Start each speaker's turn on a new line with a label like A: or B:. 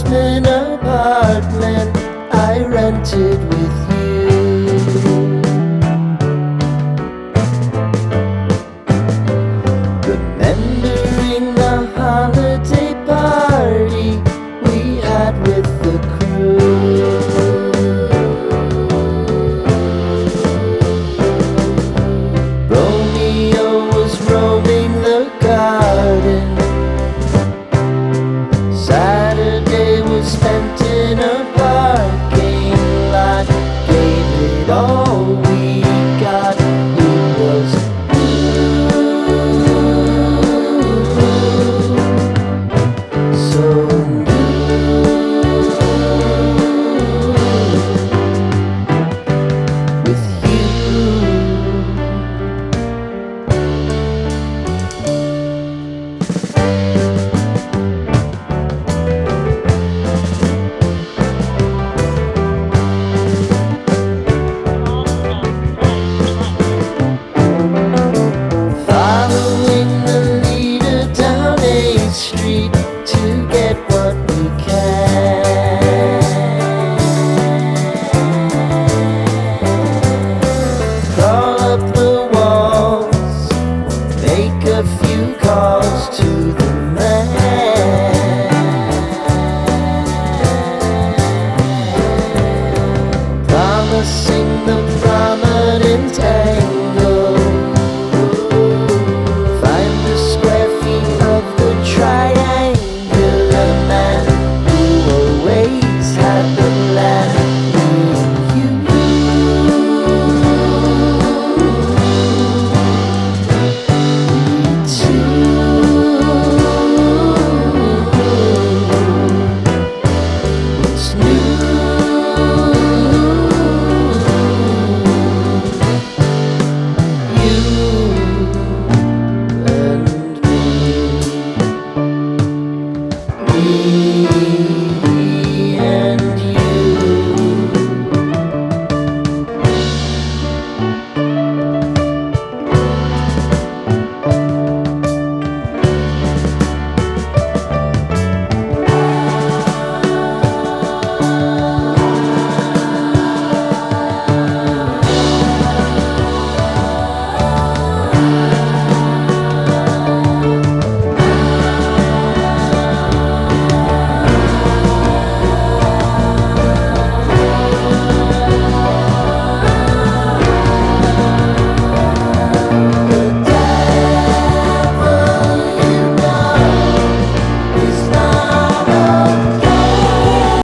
A: basement apartment I rented with you. Remembering the holiday party we had with the crew. Romeo was roaming the garden. Saturday was spent in a parking lot. Gave it all we got. It was so with you. Following the leader down 8th Street to get what we can. Crawl up the walls, make a few calls to the man. Promising the prominent angle. Find the square feet of the triangular man who always had the